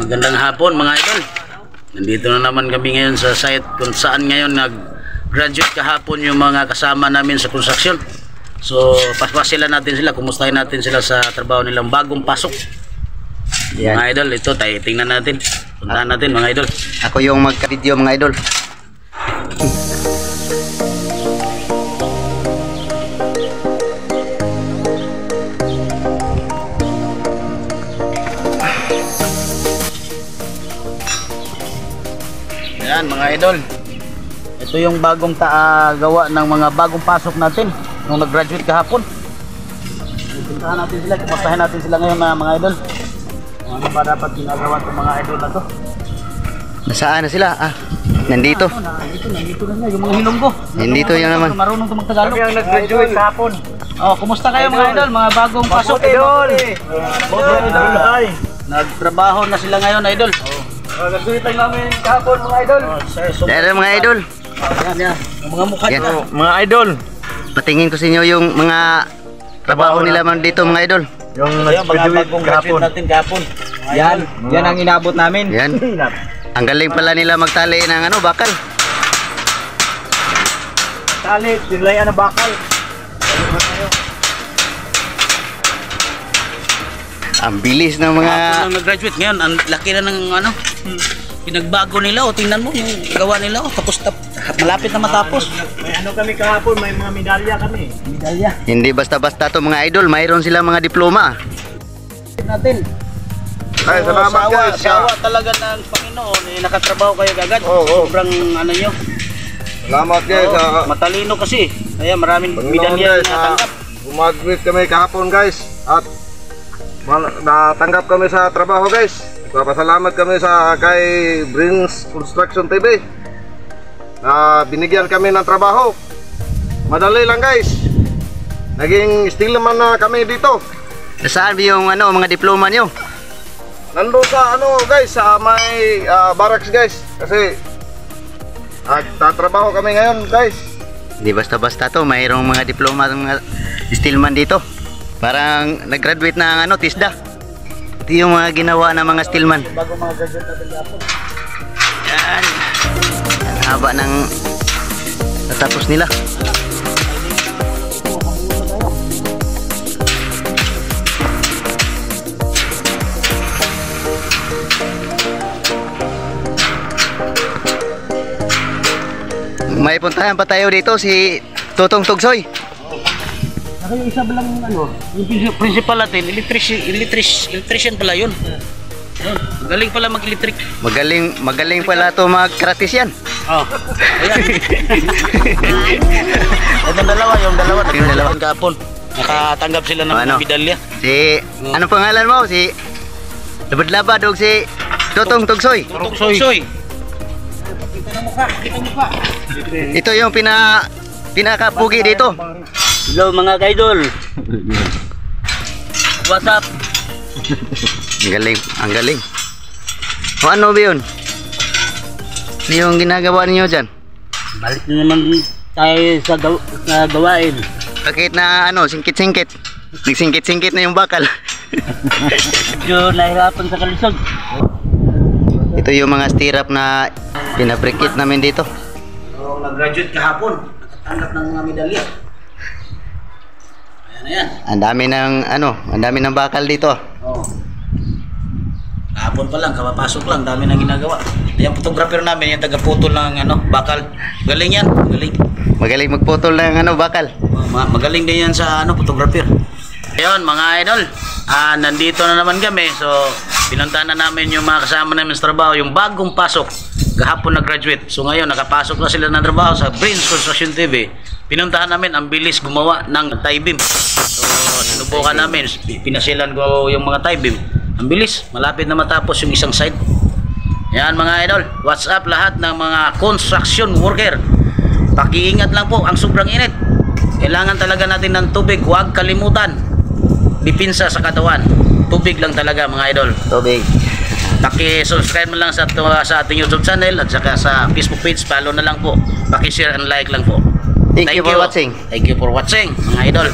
Magandang hapon mga idol. Nandito na naman kami ngayon sa site kung saan ngayon nag-graduate kahapon yung mga kasama namin sa construction. So paspasillan natin sila, kumustahin natin sila sa trabaho nilang bagong pasok. Yan. Mga idol, ito tayo tingnan natin. Puntahan natin mga idol. Ako yung magka-video mga idol. Yan mga idol, ito yung bagong gawa ng mga bagong pasok natin nung nag-graduate kahapon. Puntahan natin sila, kumustahin natin sila ngayon mga idol. Ano ba dapat ginagawa ng mga idol na to? Nasaan na sila? Nandito. Nandito na nga yung mga hilonggo. Nandito yung naman. Marunong ito magtagalog. Kami ang nag-graduate kahapon. Kumusta kayo mga idol? Mga bagong pasok idol. Nagtrabaho na sila ngayon idol. Nag-graduate lang namin kahapon mga idol. Dere mga idol. Yan. Yung mga mukha Yan. nila. Mga idol. Patingin ko sa inyo yung mga trabaho nila man dito mga idol. Yung Yung mga nag-graduate bagong kahapon. graduate natin kahapon. Yan. Yan ang inabot namin. Yan. Ang galing pala nila magtali ng bakal. Talit, sinlayan na bakal. Ang bilis ng mga Nung nag-graduate ngayon, ang laki na ng pinagbago nila. Tingnan mo yung gawa nila. Tapos malapit na matapos. May kami kahapon, may mga medalya kami. Medalya hindi basta-basta to mga idol, mayroon sila mga diploma. natin. Ay, salamat guys. Sawa talaga ng Panginoon. Nakatrabaho kayo agad. Oo. Sobrang ano nyo. Salamat guys. Matalino kasi. Kaya maraming medalya na natanggap. Gumagwit kami kahapon guys. At natanggap kami sa trabaho guys. Papasalamat kami sa kay Brins Construction TV na binigyan kami ng trabaho. Madali lang guys. Naging steel naman na kami dito. Nasaan yung mga diploma nyo? Nandun sa guys, sa may barracks guys. Kasi tatrabaho kami ngayon guys. Hindi basta-basta to, mayroong mga diploma ng mga steelman dito. Parang nag-graduate na TISDA. Ito yung mga ginawa ng mga steelman. Bago mga graduate natin yapon. Yan. Ang haba ng natapos nila. May puntahan pa tayo dito si Totong Tugsoy. Saka yung isa lang yung principal natin, electrician pala yun. Magaling pala mag-electric. Magaling pala to mag-kratis yan. Ayan. Yung dalawa nagkaroon kahapon. Nakatanggap sila ng mga medalya. Anong pangalan mo? Si Labad-labad o si Totong Tugsoy? Tugsoy. Ito yung pinakapugi dito. Hello mga kaidol. What's up? Ang galing. O ano ba yun? Ano yung ginagawa niyo dyan? Balik na naman tayo sa gawain. Bakit na singkit-singkit? Nagsingkit-singkit na yung bakal. Medyo nahirapan sa kalisod. Ito yung mga stirrup na pinabrikit namin dito. So, nag-graduate kahapon. Nakatanggap ng mga medalya. Ayan. Ang dami ng bakal dito. Kahapon pa lang, kapapasok lang, dami na ginagawa. Yung photographer namin, yung taga-putol ng bakal. Galing yan, galing. Magaling magputol ng bakal. Magaling din yan sa photographer. Ayun mga idol, nandito na naman kami. So, pinuntahan na namin yung mga kasama namin sa trabaho, yung bagong pasok. Kahapon nag-graduate. So ngayon, nakapasok na sila ng trabaho sa Brins Construction TV. Pinuntahan namin, ang bilis gumawa ng tie beam. So, sinubukan namin, pinasilan ko yung mga tie beam. Ang bilis, malapit na matapos yung isang side. Yan mga idol, what's up lahat ng mga construction worker. Pakiingat lang po, ang sobrang init. Kailangan talaga natin ng tubig, huwag kalimutan. Dipinsa sa katawan. Tubig lang talaga mga idol. Tubig. Paki-subscribe mo lang sa ating YouTube channel at saka sa Facebook page, follow na lang po. Paki-share and like lang po. Thank you for watching. Thank you for watching mga idol.